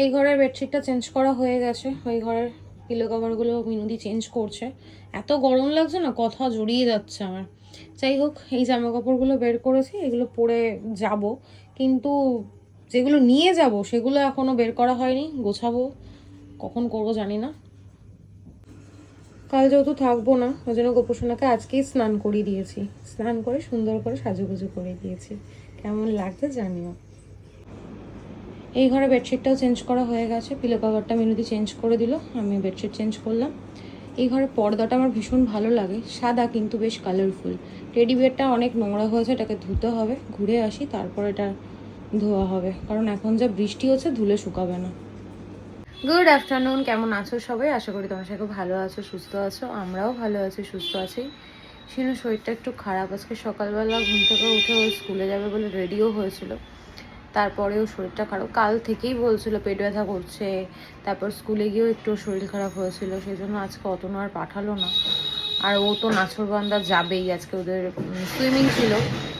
এই ঘরের বেডশিটটা চেঞ্জ করা হয়ে গেছে, ওই ঘরের পিলো কভারগুলো মিনুদি চেঞ্জ করছে। এত গরম লাগছে না, কথা জড়িয়ে যাচ্ছে আমার। যাই হোক, এই জামা কাপড়গুলো বের করেছি, এগুলো পরে যাব, কিন্তু যেগুলো নিয়ে যাব সেগুলো এখনও বের করা হয়নি, গোছাবো কখন করবো জানি না। কাল যেহেতু থাকবো না, ওই জন্য গোপোষণাকে আজকেই স্নান করিয়ে দিয়েছি, স্নান করে সুন্দর করে সাজুগুজু করে দিয়েছি। কেমন লাগছে জানিও। এই ঘরে বেডশিটটাও চেঞ্জ করা হয়ে গেছে, পিলো কভারটা মিনুদি চেঞ্জ করে দিল, আমি বেডশিট চেঞ্জ করলাম। এই ঘরের পর্দাটা আমার ভীষণ ভালো লাগে, সাদা কিন্তু বেশ কালারফুল। টেডি বিয়ারটা অনেক নোংরা হয়েছে, এটাকে ধুতে হবে, ঘুরে আসি তারপর এটা ধোয়া হবে, কারণ এখন যা বৃষ্টি হচ্ছে ধুলে শুকাবে না। গুড আফটারনুন, কেমন আছো সবাই? আশা করি তোমার সাথে ভালো আছো, সুস্থ আছো। আমরাও ভালো আছি, সুস্থ আছি। শিনুর শরীরটা একটু খারাপ, আজকে সকালবেলা ঘুম থেকে উঠে ওই স্কুলে যাবে বলে রেডিও হয়েছিল, তারপরেও শরীরটা খারাপ। কাল থেকেই বলছিল পেট ব্যথা করছে, তারপর স্কুলে গিয়েও একটু শরীর খারাপ হয়েছিল, সেই জন্য আজকে অতনু আর পাঠালো না। আর ও তো নাছরবান্দা যাবেই, আজকে ওদের সুইমিং ছিল।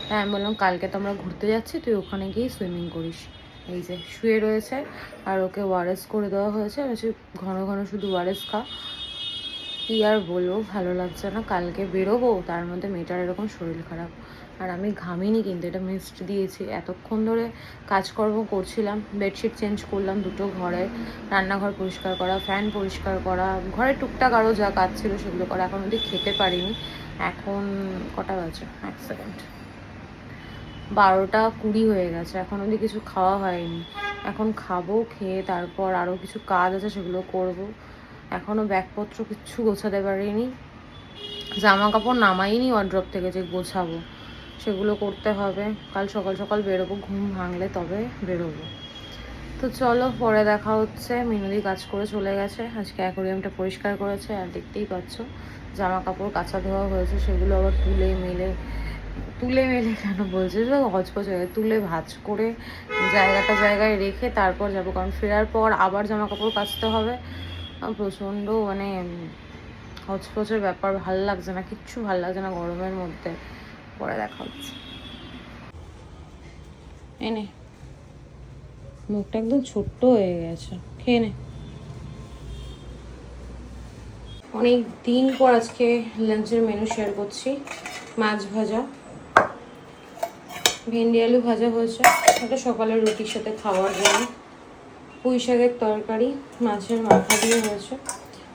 হ্যাঁ, আমি বললাম কালকে তো আমরা ঘুরতে যাচ্ছি, তুই ওখানে গিয়েই সুইমিং করিস। এই যে শুয়ে রয়েছে, আর ওকে ওয়ারেস করে দেওয়া হয়েছে, ঘন ঘন শুধু ওয়ারেস খা। কি আর বলবো, ভালো লাগছে না। কালকে বেরোবো, তার মধ্যে মেয়েটার এরকম শরীর খারাপ। আর আমি ঘামিনি, কিন্তু এটা মিস্ট দিয়েছি। এতক্ষণ ধরে কাজকর্ম করছিলাম, বেডশিট চেঞ্জ করলাম দুটো ঘরে, রান্নাঘর পরিষ্কার করা, ফ্যান পরিষ্কার করা, ঘরে টুকটাক আরও যা কাজ ছিল সেগুলো করা। এখন অবধি খেতে পারিনি। এখন কটা বাজে, 1 সেকেন্ড, 12টা 20 হয়ে গেছে, এখন অবধি কিছু খাওয়া হয়নি। এখন খাবো, খেয়ে তারপর আরও কিছু কাজ আছে সেগুলো করব। এখনও ব্যাগপত্র কিচ্ছু গোছাতে পারিনি, জামা কাপড় নামাইনি ওয়ার্ড্রপ থেকে যে গোছাবো, সেগুলো করতে হবে। কাল সকাল সকাল বেরোবো, ঘুম ভাঙলে তবে বেরোবো। তো চলো, পরে দেখা হচ্ছে। মিনুদি কাজ করে চলে গেছে, আজকে অ্যাকোরিয়ামটা পরিষ্কার করেছে, আর দেখতেই পাচ্ছ জামা কাপড় কাচা ধোয়া হয়েছে, সেগুলো আবার তুলে মেলে কেন বলছে, হজপজ হয়ে তুলে ভাঁজ করে জায়গাটা জায়গায় রেখে তারপর যাবো, কারণ ফেরার পর আবার জামা কাপড় কাচতে হবে। প্রচণ্ড মানে হজপজের ব্যাপার, ভাল লাগছে না, কিচ্ছু ভাল লাগছে না গরমের মধ্যে। পরে দেখা হচ্ছে। এনে মুখটা একদম ছোট্ট হয়ে গেছে, খেয়ে নে। অনেক দিন পর আজকে লাঞ্চের মেনু শেয়ার করছি। মাছ ভাজা, ভেন্ডি আলু ভাজা হয়েছে, এটা সকালের রুটির সাথে খাওয়ার জন্য। পুঁই শাকের তরকারি মাছের মাথা দিয়ে হয়েছে,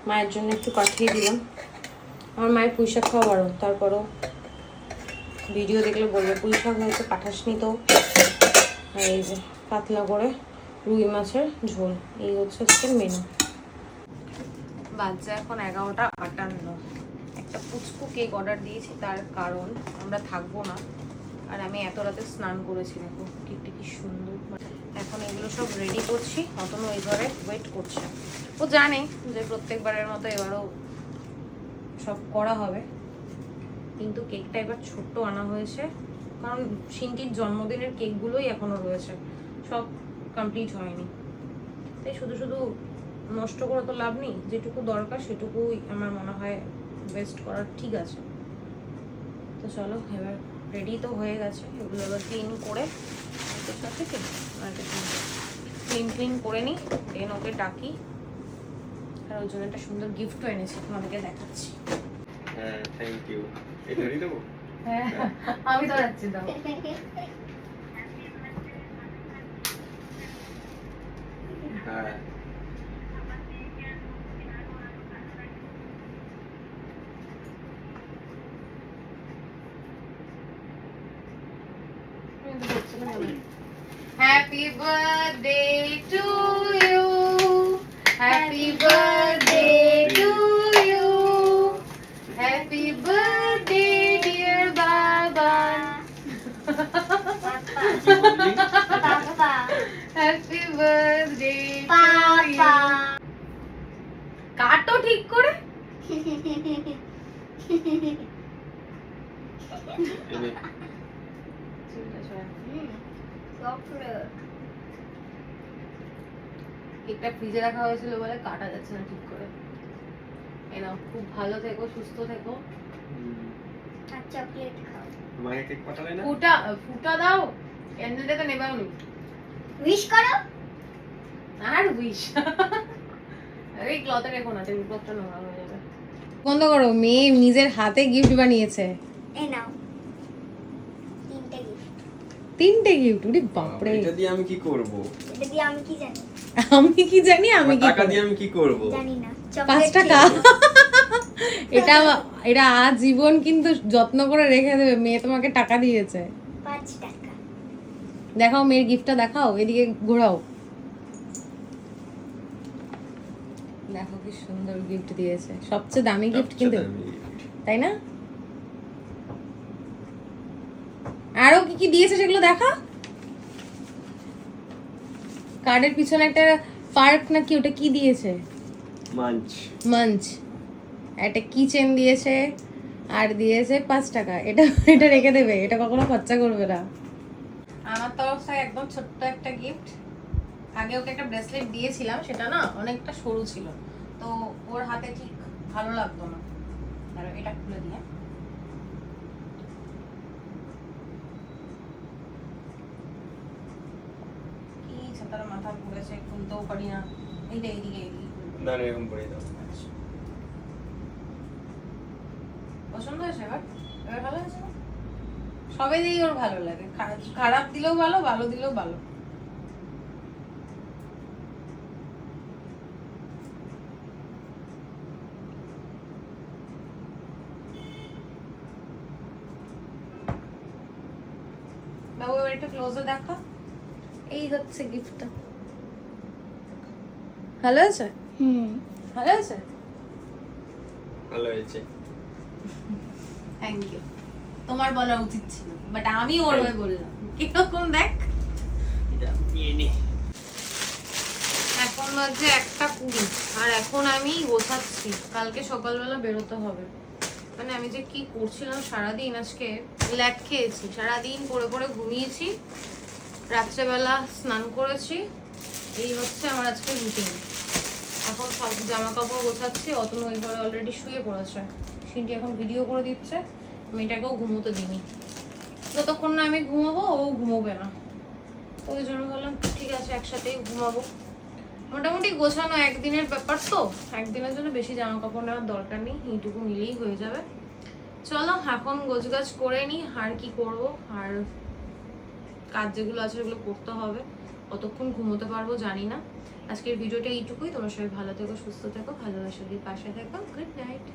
মায়ের জন্য একটু পাঠিয়ে দিলাম। আমার মায়ের পুঁই শাক খাওয়া বারণ, তারপরও ভিডিও দেখলে বলবে পুঁই শাক হয়েছে পাঠাসনি তো। আর এই যে পাতলা করে রুই মাছের ঝোল, এই হচ্ছে আজকের মেনু। বাজছে এখন 11টা 58। একটা পুচকু কেক অর্ডার দিয়েছি, তার কারণ আমরা থাকবো না, আর আমি এত রাতে স্নান করেছি, দেখো কেকটা কি সুন্দর। এখন এগুলো সব রেডি করছি, অতনু ওই ঘরে ওয়েট করছে। ও জানে যে প্রত্যেকবারের মতো এবারও সব করা হবে, কিন্তু কেকটা এবার ছোট্ট আনা হয়েছে, কারণ সিনটির জন্মদিনের কেকগুলোই এখনো রয়েছে, সব কমপ্লিট হয়নি। তাই শুধু শুধু নষ্ট করে তো লাভ নেই, যেটুকু দরকার সেটুকুই আমার মনে হয় বেস্ট করার ঠিক আছে। তো চলো, এবার রেডি তো হয়ে গেছে, এগুলো এবার ক্লিন করে ক্লিন করে নিই, দেন ওকে ডাকি। আর ওর জন্য একটা সুন্দর গিফটও এনেছি, তোমাদেরকে দেখাচ্ছি। হ্যাঁ, থ্যাংক ইউ। এটারই দেবো? হ্যাঁ, আমি তো যাচ্ছি, দাও। হ্যাঁ। Happy birthday to you. Happy birthday to you. Happy birthday dear Baba. Happy birthday to you. কাটো ঠিক করে। কেকটা ফ্রিজে রাখা হয়েছিল বলে কাটা যাচ্ছে না ঠিক করে। এনাও, খুব ভালো থেকো, সুস্থ থেকো। আর চকলেট খাও। মায়ের কেক পাঠালে না? ফুটা দাও, ক্যান্ডেলটা তো নেবাও নি। উইশ করো। আর উইশ এই ক্লথে রেখো না, টেবিল ক্লথটা নোংরা হয়ে যাবে। বন্ধ করো, মেয়ে নিজের হাতে গিফট বানিয়েছে। এই নাও 3টে গিফট। 3টে গিফট, উরি বাপরে। এটা দিয়ে আমি কি করব? এটা দিয়ে আমি কি জানি? আমি কি জানি, আমি কি টাকা দিয়ে আমি কি করব? জানি না। 5 টাকা। এটা এটা আজীবন কিন্তু যত্ন করে রেখে দেবে, মেয়ে তোমাকে টাকা দিয়েছে। 5 টাকা। দেখাও মেয়ের গিফটটা, দেখাও, এদিকে ঘোরাও। দেখো কি সুন্দর গিফট দিয়েছে, সবচেয়ে দামি গিফট কিন্তু, তাই না? আরো কি কি দিয়েছে সেগুলো দেখা। কার্ডের পিছনে একটা পার্ক নাকি, ওটা কি দিয়েছে? মাঞ্চ। একটা কিচেন দিয়েছে, আর দিয়েছে 5 টাকা। এটা এটা রেখে দেবে, এটা কখনো খরচা করবে না। আমার তরফ থেকে একদম ছোট্ট একটা গিফট। আগে ওকে একটা ব্রেসলেট দিয়েছিলাম, সেটা না অনেকটা সরু ছিল, তো ওর হাতে ঠিক ভালো লাগতো না। আর এটা খুলে দিয়ে, কি ছাতার মাথা ঘুরেছে, খুলতেও পারি না। এইটা এইদিকে এইদিকে না না, এরকম করে দাও। পছন্দ হয়েছে? এবার এবার ভালো হয়েছে না? সবে দিয়েই ওর ভালো লাগে, খারাপ দিলেও ভালো, ভালো দিলেও ভালো। বাবু এবার একটু ক্লোজে দেখো, এই হচ্ছে গিফটটা। ভালো আছে? ভালো আছে। ভালো হয়েছে। Thank you. তোমার বলা উচিত ছিল, বাট আমি ওর হয়ে বললাম। কিরকম দেখ, এটা নিয়ে নে। এখন বাজে 1:20, আর এখন আমি গোছাচ্ছি, কালকে সকালবেলা বেরোতে হবে। মানে আমি যে কি করছিলাম সারাদিন, আজকে ল্যাদ খেয়েছি, সারাদিন পড়ে পড়ে ঘুমিয়েছি, রাত্রেবেলা স্নান করেছি, এই হচ্ছে আমার আজকে রুটিন। এখন সব জামা কাপড় গোছাচ্ছি, অতনু ওই ঘরে অলরেডি শুয়ে পড়েছে, সিনটি এখন ভিডিও করে দিচ্ছে, মেয়েটাকেও ঘুমোতে দিইনি। যতক্ষণ না আমি ঘুমাবো ও ঘুমোবে না, তো ওই জন্য বললাম ঠিক আছে একসাথেই ঘুমাবো। মোটামুটি গোছানো একদিনের ব্যাপার, তো একদিনের জন্য বেশি জামা কাপড় নেওয়ার দরকার নেই, এইটুকু নিলেই হয়ে যাবে। চলো এখন গোছগাছ করে নিই, আর কি করব, আর কাজ যেগুলো আছে সেগুলো করতে হবে। কতক্ষণ ঘুমোতে পারবো জানি না। আজকের ভিডিওটা এইটুকুই। তোমরা সবাই ভালো থেকো, সুস্থ থেকো, ভালোবাসা দিয়ে পাশে থেকো। Good night.